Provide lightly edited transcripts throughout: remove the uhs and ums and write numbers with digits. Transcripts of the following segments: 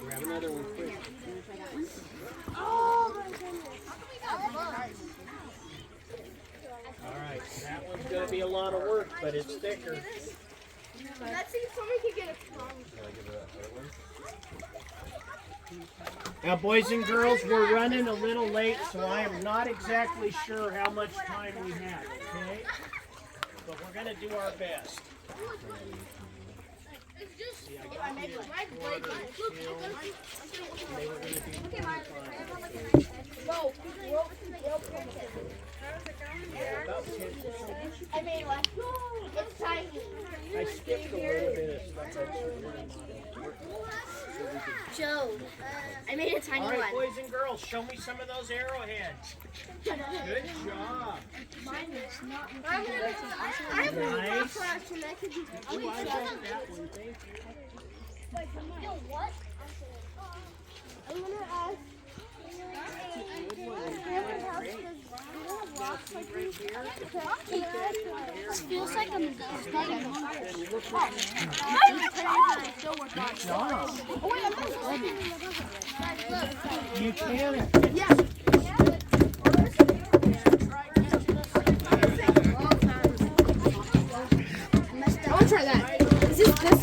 Grab another one quick. Oh my goodness. Alright, that one's going to be a lot of work, but it's thicker. Let's see if somebody can get a strong. Now, boys and girls, we're running a little late, so I am not exactly sure how much time we have, okay? But we're going to do our best. See, I got the quarter still. They were going to do 25. About 10%. I made one. It's tiny. I skipped a little bit of stuff. Joe, I made a tiny All right, one. boys and girls, show me some of those arrowheads. Good job. Mine is not. I have a flash and I can do. Oh, I got that one. Thank you. Wait, you know what? I'm gonna ask. It feels like I'm starting hungry. Good job. You can. Yeah. I want to try that. Is this?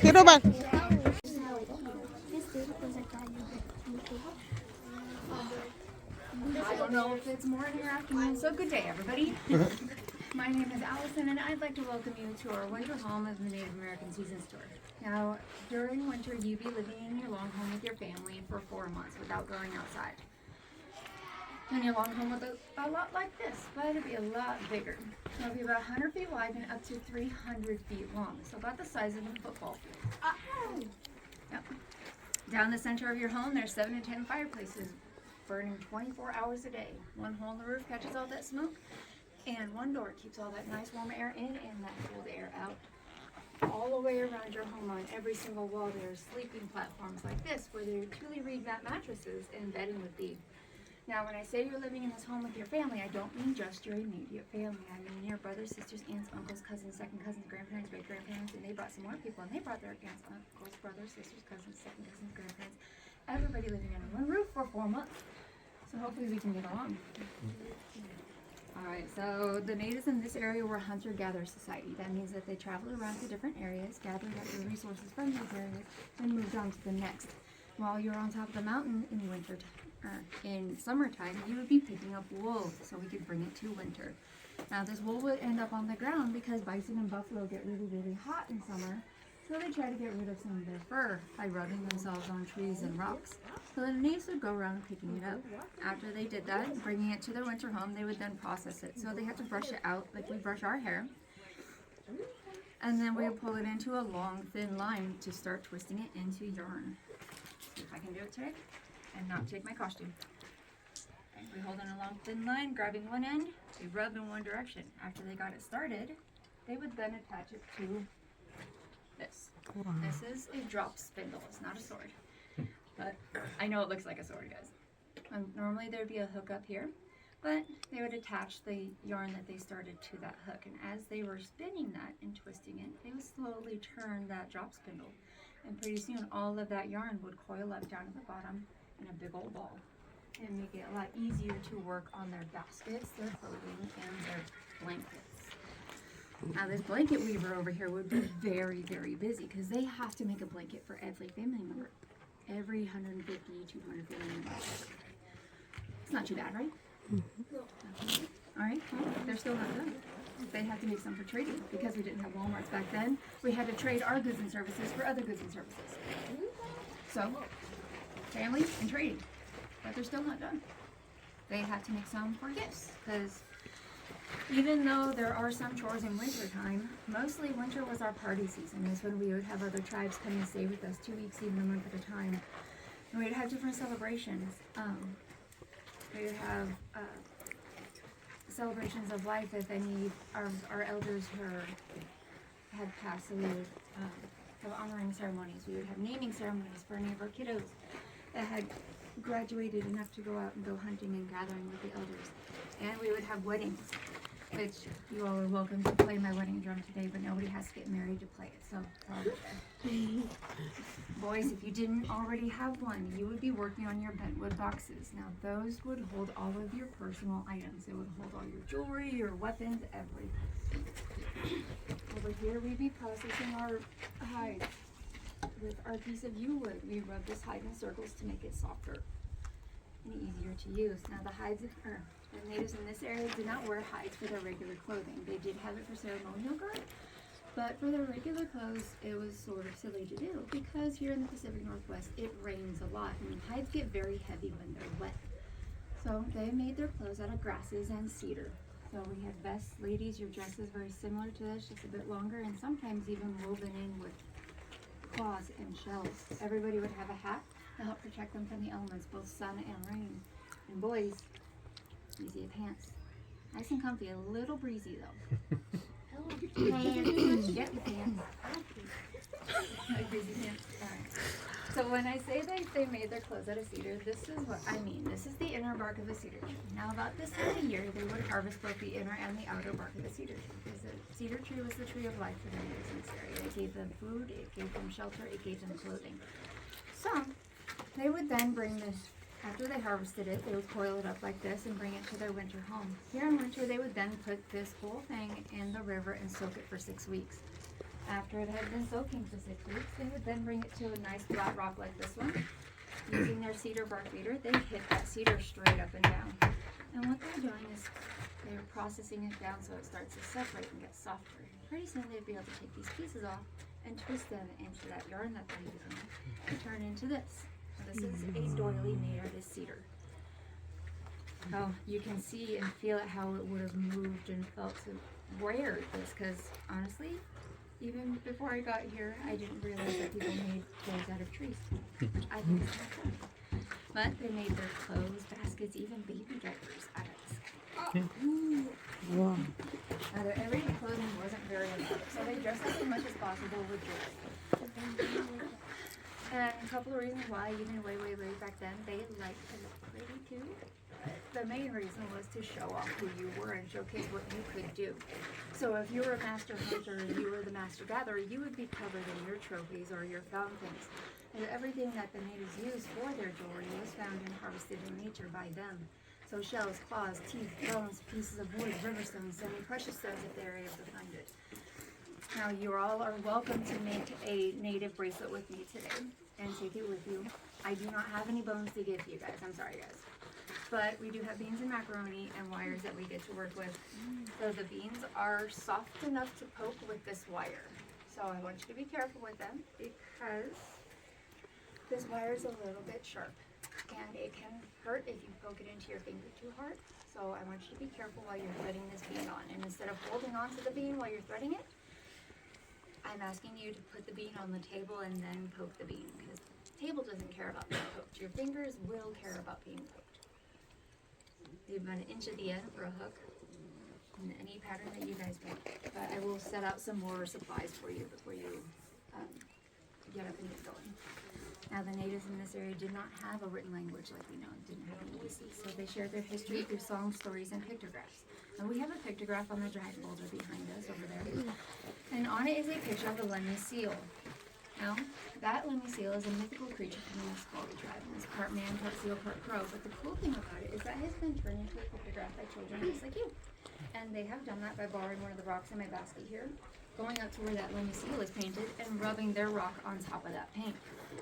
Quiero más. I don't know if it's morning or afternoon, so good day, everybody. My name is Allison, and I'd like to welcome you to our winter home of the Native American Seasons Tour. Now, during winter, you'd be living in your long home with your family for 4 months without going outside. And your long home would look a lot like this, but it'd be a lot bigger. It'll be about 100 feet wide and up to 300 feet long, so about the size of a football field. Yep. Down the center of your home, there's 7 to 10 fireplaces burning 24 hours a day. One hole in the roof catches all that smoke, and one door keeps all that nice warm air in and that cold air out. All the way around your home on every single wall, there's sleeping platforms like this, where there are truly reed mat mattresses and bedding would be. Now, when I say you're living in this home with your family, I don't mean just your immediate family. I mean your brothers, sisters, aunts, uncles, cousins, second cousins, grandparents, great-grandparents, and they brought some more people, and they brought their aunts, uncles, brothers, sisters, cousins, second cousins, grandparents, everybody living under one roof for 4 months. So hopefully we can get along. Alright, so the natives in this area were a hunter-gatherer society. That means that they traveled around to different areas, gathered up the resources from those areas, and moved on to the next. While you're on top of the mountain in in summertime, you would be picking up wool so we could bring it to winter. Now this wool would end up on the ground because bison and buffalo get really, really hot in summer. So they try to get rid of some of their fur by rubbing themselves on trees and rocks. So the natives would go around picking it up. After they did that, bringing it to their winter home, they would then process it. So they had to brush it out like we brush our hair. And then we would pull it into a long, thin line to start twisting it into yarn. See if I can do it today and not take my costume. Okay, we hold in a long, thin line, grabbing one end, we rub in one direction. After they got it started, they would then attach it to this. This is a drop spindle. It's not a sword, but I know it looks like a sword, guys. Normally there'd be a hook up here, but they would attach the yarn that they started to that hook, and as they were spinning that and twisting it, they would slowly turn that drop spindle, and pretty soon all of that yarn would coil up down at the bottom in a big old ball and make it a lot easier to work on their baskets, their clothing, and their blankets. Now this blanket weaver over here would be very, very busy because they have to make a blanket for every family member. Every 150, 200 family members. It's not too bad, right? Mm-hmm. Alright, well, they're still not done. They have to make some for trading because we didn't have Walmarts back then. We had to trade our goods and services for other goods and services. So, family and trading. but they're still not done. They have to make some for gifts, because even though there are some chores in winter time, mostly winter was our party season. Is when we would have other tribes come and stay with us 2 weeks, even a month at a time. And we'd have different celebrations. We would have celebrations of life if any our elders had passed. So we would have honoring ceremonies. We would have naming ceremonies for any of our kiddos that had graduated enough to go out and go hunting and gathering with the elders. And we would have weddings, which you all are welcome to play my wedding drum today, but nobody has to get married to play it, so it's all good. Boys, if you didn't already have one, you would be working on your bentwood boxes. Now those would hold all of your personal items. It would hold all your jewelry, your weapons, everything. Over here we'd be processing our hide. With our piece of yew wood, we rub this hide in circles to make it softer and easier to use. Now the natives in this area did not wear hides for their regular clothing. They did have it for ceremonial garb, but for their regular clothes, it was sort of silly to do because here in the Pacific Northwest, it rains a lot and hides get very heavy when they're wet. So they made their clothes out of grasses and cedar. So we had vests, ladies, your dress is very similar to this, just a bit longer and sometimes even woven in with claws and shells. Everybody would have a hat to help protect them from the elements, both sun and rain. And boys, easy pants. Nice and comfy, a little breezy though. Pants. Get the pants. Breezy pants. Alright. So when I say that they made their clothes out of cedar, this is what I mean. This is the inner bark of a cedar tree. Now about this time of year, they would harvest both the inner and the outer bark of the cedar tree. Because the cedar tree was the tree of life for the natives in this area. It gave them food, it gave them shelter, it gave them clothing. So they would then bring this, after they harvested it, they would coil it up like this and bring it to their winter home. Here in winter, they would then put this whole thing in the river and soak it for 6 weeks. After it had been soaking for 6 weeks, they would then bring it to a nice flat rock like this one. Using their cedar bark beater, they hit that cedar straight up and down. And what they're doing is they're processing it down so it starts to separate and get softer. Pretty soon they'd be able to take these pieces off and twist them into that yarn that they're using to turn into this. This is a doily made out of cedar. Oh, you can see and feel it how it would have moved and felt to wear this, because honestly, even before I got here, I didn't realize that people made clothes out of trees, which I think is kind of cool. But they made their clothes, baskets, even baby diapers out of this. Wow. Now their everyday clothing wasn't very enough, so they dressed up as much as possible with jewelry. And a couple of reasons why, even way back then, they liked to look pretty too. The main reason was to show off who you were and showcase what you could do. So if you were a master hunter and you were the master gatherer, you would be covered in your trophies or your found things. And everything that the natives used for their jewelry was found and harvested in nature by them. So shells, claws, teeth, bones, pieces of wood, river stones, semi-precious stones if they were able to find it. Now you all are welcome to make a native bracelet with me today and take it with you. I do not have any bones to give you guys. I'm sorry guys. But we do have beans and macaroni and wires that we get to work with. So the beans are soft enough to poke with this wire. So I want you to be careful with them because this wire is a little bit sharp and it can hurt if you poke it into your finger too hard. So I want you to be careful while you're threading this bean on. And instead of holding on to the bean while you're threading it, I'm asking you to put the bean on the table and then poke the bean, because the table doesn't care about being poked. Your fingers will care about being poked. Leave about 1 inch at the end for a hook, in any pattern that you guys want. But I will set out some more supplies for you before you get up and get going. Now the natives in this area did not have a written language like we know, didn't have an EBC, so they shared their history through songs, stories, and pictographs. And we have a pictograph on the giant boulder behind us over there. And on it is a picture of a Lemmy seal. Now, that Lemmy seal is a mythical creature from the Nisqually tribe, and it's part man, part seal, part crow. But the cool thing about it is that it has been turned into a pictograph by children just like you. And they have done that by borrowing one of the rocks in my basket here, going up to where that Lemmy seal is painted, and rubbing their rock on top of that paint.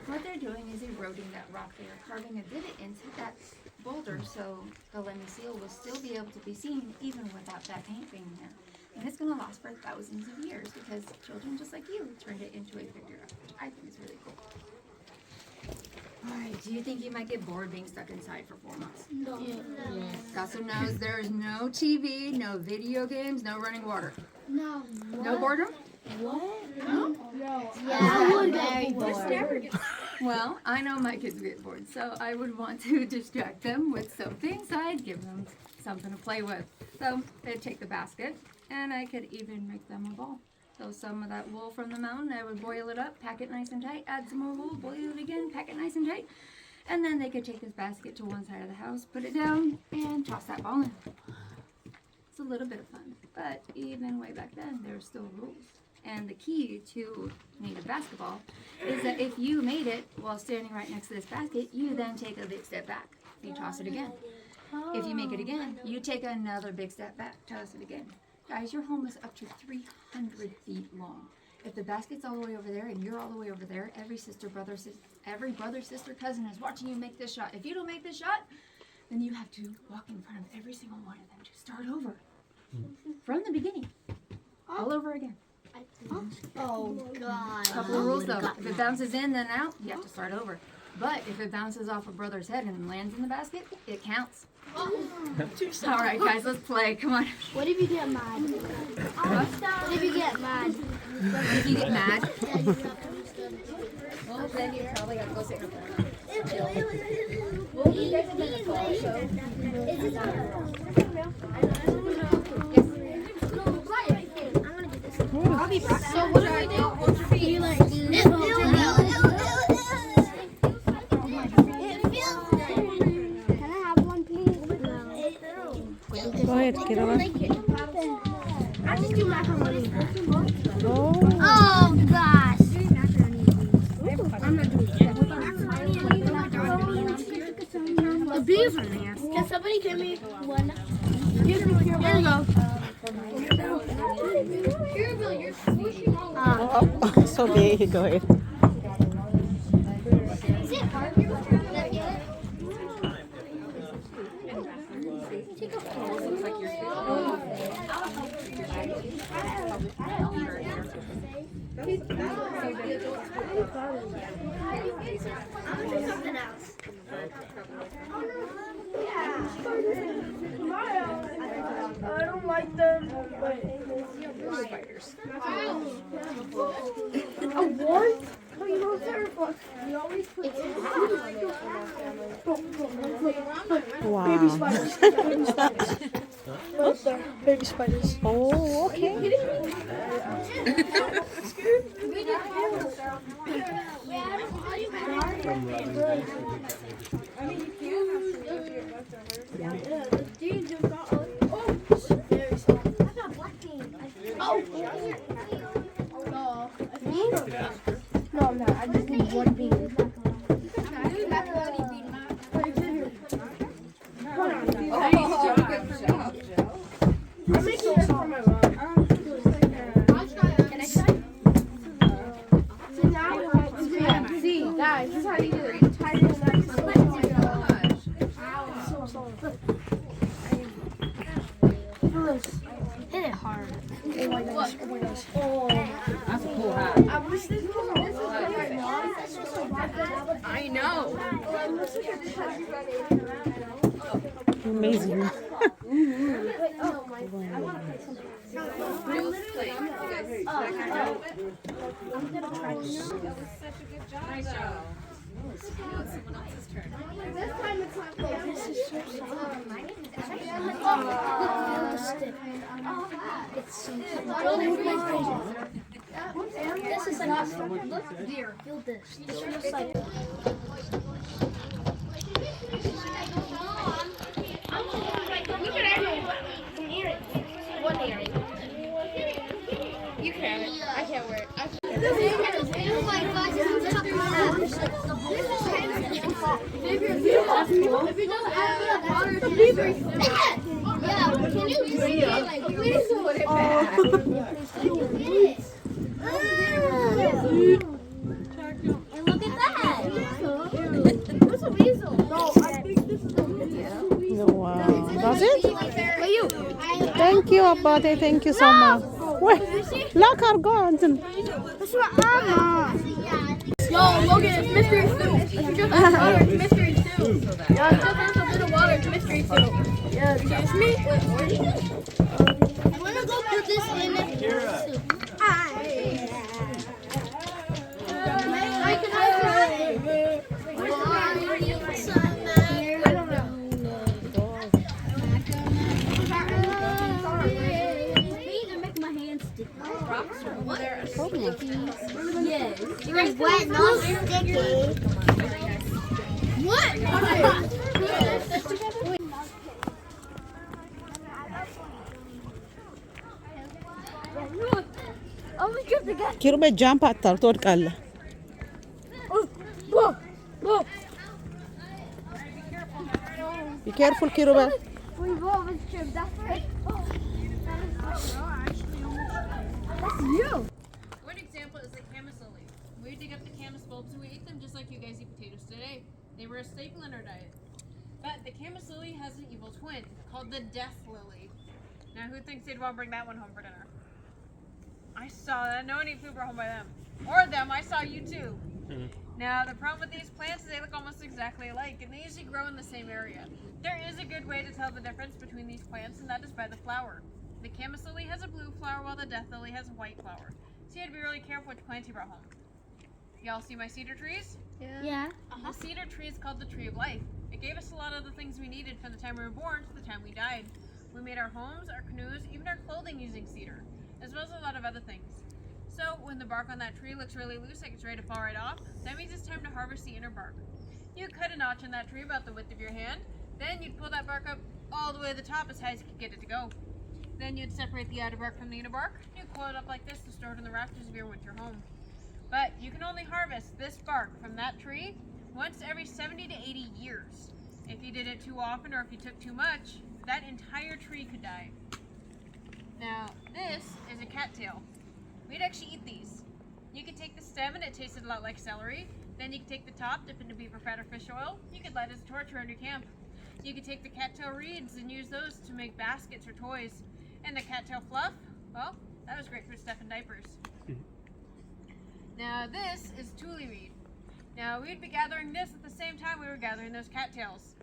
What they're doing is eroding that rock. They are carving a divot into that boulder so the Lemmy seal will still be able to be seen even without that paint being there. And it's going to last for thousands of years because children just like you turned it into a pictograph, which I think is really cool. Alright, do you think you might get bored being stuck inside for 4 months? No. Gossip knows there's no TV, no video games, no running water. No. No boredom? Yeah. Well, I know my kids get bored, so I would want to distract them with something inside, give them something to play with. So they'd take the basket, and I could even make them a ball. So some of that wool from the mountain, I would boil it up, pack it nice and tight, add some more wool, boil it again, pack it nice and tight. And then they could take this basket to one side of the house, put it down, and toss that ball in. It's a little bit of fun, but even way back then, there were still rules. And the key to making a basketball is that if you made it while standing right next to this basket, you then take a big step back. You toss it again. If you make it again, you take another big step back, toss it again. Guys, your home is up to 300 feet long. If the basket's all the way over there and you're all the way over there, every brother, sister, cousin is watching you make this shot. If you don't make this shot, then you have to walk in front of every single one of them to start over. From the beginning. All over again. Oh, God. Couple of rules though. If it bounces in, then out, you have to start over. But if it bounces off a brother's head and lands in the basket, it counts. All right, guys, let's play. Come on. What if you get mad? What if you get mad? If you get mad, Yeah, you have to restart. well, then you probably got to go sit in I'll be back. So what do I do? Hold your feet. You like do it feels. Can I have one, please? Go ahead, Kira. I just do macaroni. Oh. Oh gosh. I'm not doing it. The bees are nasty. Can somebody give me one? Here you go. Oh, so big. Go ahead. Is it hard? looks like you're Something else. I don't like them, but spiders. a what? Oh, you know terrifying. We always put Wow. baby spiders. Baby spiders. Right there, baby spiders. Oh, okay. No, I'm not. I just need one bean. I'm making this for my mom. So now, see, guys, this is how you do it. You tie it in that. Hit it hard. Oh my gosh. Oh my gosh. Oh. That's a cool hat. I wish this was right now. I know. Amazing. This time it's not close. This is so soft. It's so This is like look here. Feel this. This feels like. Look at everyone. An earring. One earring. You can. I can't wear it. Oh my gosh, this is talking about this if you don't have water, yeah, can you just get it? Like, please put it back. Can you get it? And look at that. What's a weasel? No, I think this is a weasel. Wow. That's it? For you. Thank you, Abate. Thank you so much. Wait, look, our God. That's what I'm on. Yo, Logan, it's mystery soup. If you just add water, it's mystery soup. Yeah, just add a bit of water, it's mystery soup. Yeah, excuse me? I'm gonna go put this in the soup. I don't know. It's wet, not sticky. ኪሩቤል ጃምፕ አታር ትወድቃለህ። Be careful, ኪሩቤል። One example is the camas lily. We dig up the camas bulbs and we eat them just like you guys eat potatoes today. They were a staple in our diet. But the camas lily has an evil twin called the death lily. Now who thinks they'd want to bring that one home for dinner? I saw that. No one ate food brought home by them. Or them. I saw you too. Now the problem with these plants is they look almost exactly alike and they usually grow in the same area. There is a good way to tell the difference between these plants, and that is by the flower. The camas lily has a blue flower while the death lily has a white flower. So you had to be really careful which plants you brought home. Y'all see my cedar trees? Yeah. The cedar tree is called the tree of life. It gave us a lot of the things we needed from the time we were born to the time we died. We made our homes, our canoes, even our clothing using cedar, as well as a lot of other things. So when the bark on that tree looks really loose, like it's ready to fall right off, that means it's time to harvest the inner bark. You cut a notch in that tree about the width of your hand, then you'd pull that bark up all the way to the top as high as you could get it to go. Then you'd separate the outer bark from the inner bark, and you'd coil it up like this to store it in the rafters of your winter home. But you can only harvest this bark from that tree once every 70 to 80 years. If you did it too often or if you took too much, that entire tree could die. Now, this is a cattail. We'd actually eat these. You could take the stem and it tasted a lot like celery. Then you could take the top, dip into beaver fat or fish oil. You could light it as a torch around your camp. You could take the cattail reeds and use those to make baskets or toys. And the cattail fluff, well, that was great for stuffing diapers. Now this is tule reed. Now we'd be gathering this at the same time we were gathering those cattails.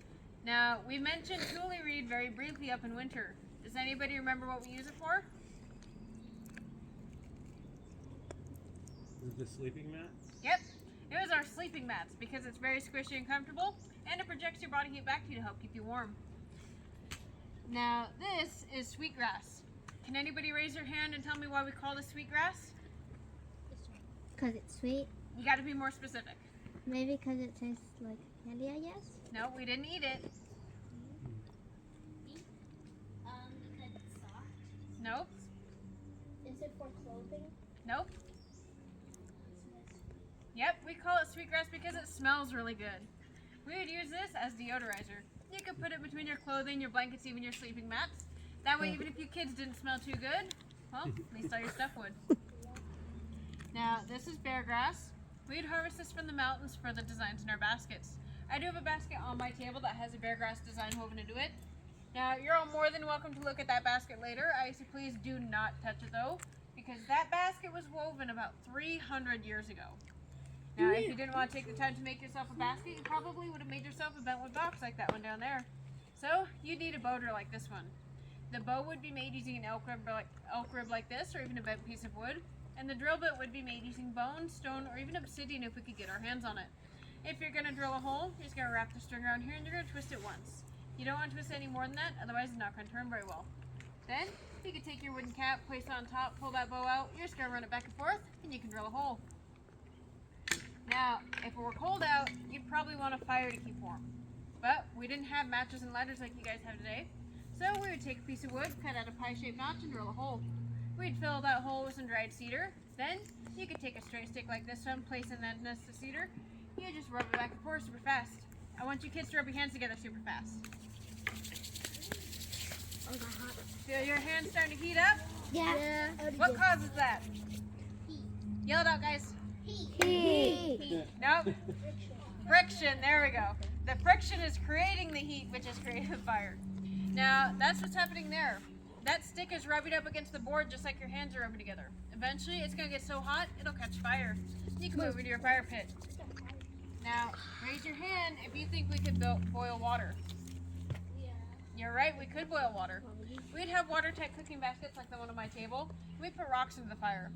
Now we mentioned tule reed very briefly up in winter. Does anybody remember what we use it for? Is it the sleeping mat? Yep, it was our sleeping mats because it's very squishy and comfortable and it projects your body heat back to you to help keep you warm. Now this is sweetgrass. Can anybody raise your hand and tell me why we call this sweetgrass? Because it's sweet. You got to be more specific. Maybe because it tastes like candy, I guess. No, we didn't eat it. Because it's soft. Nope. Is it for clothing? Nope. Yep, we call it sweetgrass because it smells really good. We would use this as deodorizer. You could put it between your clothing, your blankets, even your sleeping mats. That way, even if your kids didn't smell too good, well, at least all your stuff would. Now, this is bear grass. We'd harvest this from the mountains for the designs in our baskets. I do have a basket on my table that has a bear grass design woven into it. Now, you're all more than welcome to look at that basket later. I say please do not touch it though, because that basket was woven about 300 years ago. Now, if you didn't want to take the time to make yourself a basket, you probably would have made yourself a bentwood box like that one down there. So, you'd need a boater like this one. The bow would be made using an elk rib like this, or even a bent piece of wood. And the drill bit would be made using bone, stone, or even obsidian if we could get our hands on it. If you're going to drill a hole, you're just going to wrap the string around here and you're going to twist it once. You don't want to twist it any more than that, otherwise it's not going to turn very well. Then, you can take your wooden cap, place it on top, pull that bow out, you're just going to run it back and forth, and you can drill a hole. Now, if it were cold out, you'd probably want a fire to keep warm. But we didn't have matches and lighters like you guys have today, so we would take a piece of wood, cut out a pie-shaped notch, and drill a hole. We'd fill that hole with some dried cedar. Then, you could take a straight stick like this one, place in that nest of cedar. You just rub it back and forth super fast. I want you kids to rub your hands together super fast. Feel your hands starting to heat up? Yeah. What causes that? Yell it out, guys. Heat. Nope. Friction. There we go. The friction is creating the heat, which is creating the fire. Now, that's what's happening there. that stick is rubbing up against the board just like your hands are rubbing together. Eventually, it's going to get so hot, it'll catch fire. You can move into your fire pit. Now, raise your hand if you think we could boil water. You're right, we could boil water. We'd have watertight cooking baskets like the one on my table. We'd put rocks into the fire.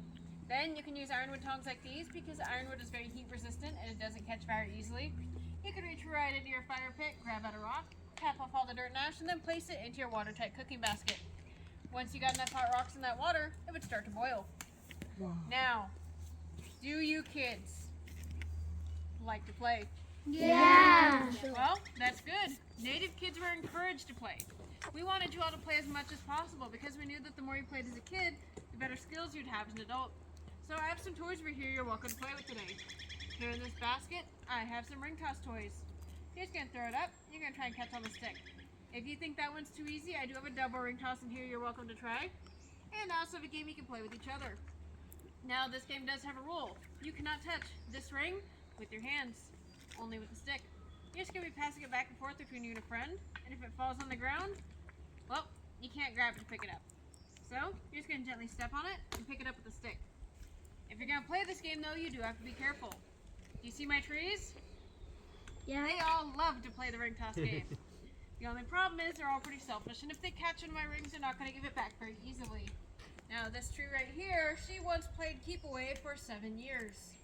Then you can use ironwood tongs like these because ironwood is very heat resistant and it doesn't catch fire easily. You can reach right into your fire pit, grab out a rock, tap off all the dirt and ash, and then place it into your watertight cooking basket. Once you got enough hot rocks in that water, it would start to boil. Wow. Now, do you kids like to play? Yeah. Well, that's good. Native kids were encouraged to play. We wanted you all to play as much as possible because we knew that the more you played as a kid, the better skills you'd have as an adult. So I have some toys over here you're welcome to play with today. Here in this basket, I have some ring toss toys. You're just going to throw it up. You're going to try and catch on the stick. If you think that one's too easy, I do have a double ring toss in here you're welcome to try. And I also have a game you can play with each other. Now, this game does have a rule. You cannot touch this ring with your hands, only with the stick. You're just going to be passing it back and forth between you and a friend. And if it falls on the ground, well, you can't grab it to pick it up. So, you're just going to gently step on it and pick it up with the stick. If you're going to play this game, though, you do have to be careful. Do you see my trees? Yeah. They all love to play the ring toss game. The only problem is they're all pretty selfish, and if they catch one of my rings, they're not going to give it back very easily. Now, this tree right here, she once played keep away for 7 years.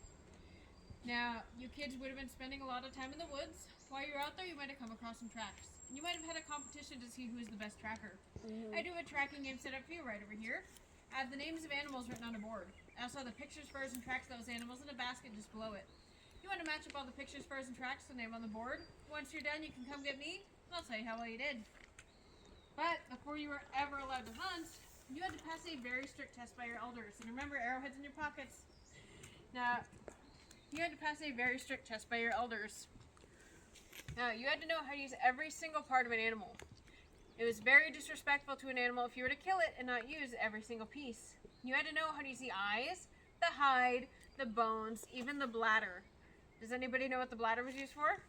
Now, you kids would have been spending a lot of time in the woods. While you're out there, you might have come across some tracks. And you might have had a competition to see who is the best tracker. I do have a tracking game set up for you right over here. I have the names of animals written on a board. I also have the pictures, furs, and tracks of those animals in a basket just below it. You want to match up all the pictures, furs, and tracks to the name on the board. Once you're done, you can come get me, and I'll tell you how well you did. But before you were ever allowed to hunt, you had to pass a very strict test by your elders. And remember, arrowheads in your pockets. Now, you had to pass a very strict test by your elders. Now, you had to know how to use every single part of an animal. It was very disrespectful to an animal if you were to kill it and not use every single piece. You had to know how to use the eyes, the hide, the bones, even the bladder. Does anybody know what the bladder was used for?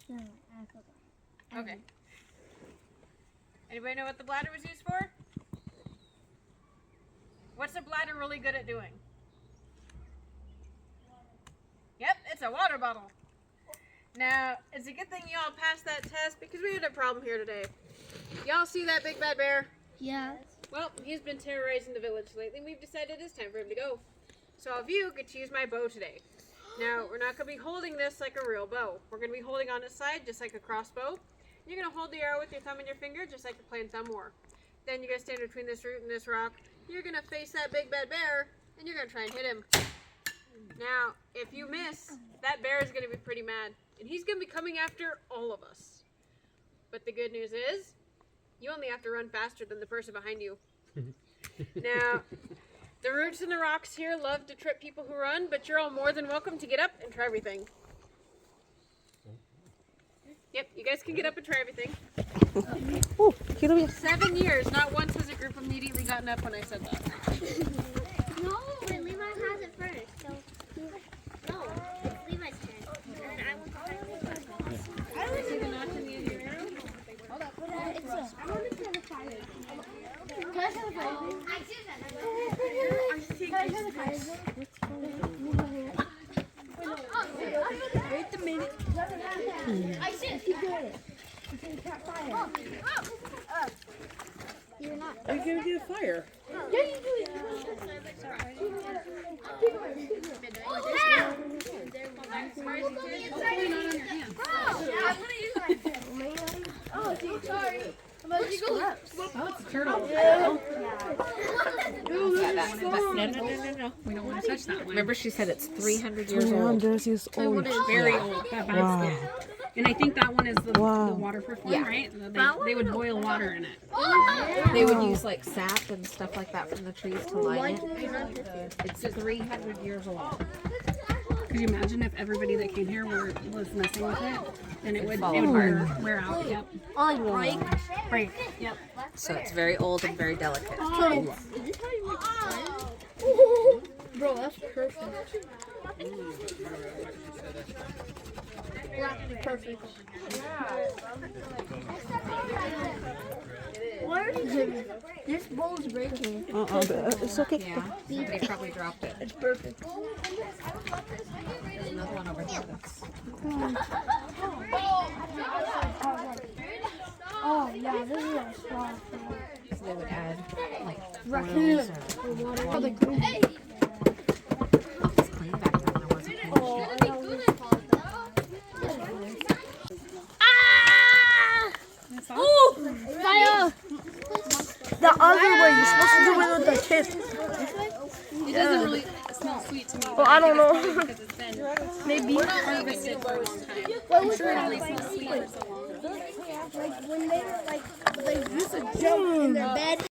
No, I forgot. Okay. Anybody know what the bladder was used for? What's a bladder really good at doing? Yep, it's a water bottle. Now, it's a good thing y'all passed that test because we had a problem here today. Y'all see that big bad bear? Yeah. Well, he's been terrorizing the village lately, and we've decided it's time for him to go. So all of you get to use my bow today. Now, we're not going to be holding this like a real bow. We're going to be holding on its side just like a crossbow. You're going to hold the arrow with your thumb and your finger just like you're playing thumb war. Then you're going to stand between this root and this rock. You're going to face that big bad bear, and you're going to try and hit him. Now, if you miss, that bear is going to be pretty mad. And he's going to be coming after all of us. But the good news is, you only have to run faster than the person behind you. Now, the roots and the rocks here love to trip people who run, but you're all more than welcome to get up and try everything. Yep, you guys can get up and try everything. Oh, quiero ver. 7 years, not once has a group immediately gotten up when I said that. No, but Levi has it first. So, no, it's Levi's turn. And then I want to See the notch in the end of your arrow? Hold up. I want to try the fire. Can I try the fire? Can I try the fire? Wait a minute. I see. Keep doing it. You're not. Are you gonna do a fire? Yeah, you do it. Oh, yeah. Oh, sorry. Oh, it's a turtle. No. We don't want to touch that one. Remember, she said it's 300 years old. 300 years old. Very old. Wow. And I think that one is the Wow. waterproof one, Yeah. right? They would boil water in it. They would use like sap and stuff like that from the trees to light it. It's 300 years old. Could you imagine if everybody that came here was messing with it? Then it would fall wear out. Yep. Break. Yep. So it's very old and very delicate. Bro, that's perfect. Perfect. Where is it? This bowl's breaking. It's okay. Yeah, somebody probably dropped it. It's perfect. There's another one over here that's. Oh yeah, this is a straw. So they would add like Raccoon. oils or For the glue. it's clean back then. There wasn't clean. Fire! The other way, you're supposed to do it with the tip. It doesn't really smell sweet to me. Well, I don't know. Because it's been Maybe. harvested for a long time. What I'm was sure it that? only smells sweet for so long. Like when they were like, they used to jump in their bed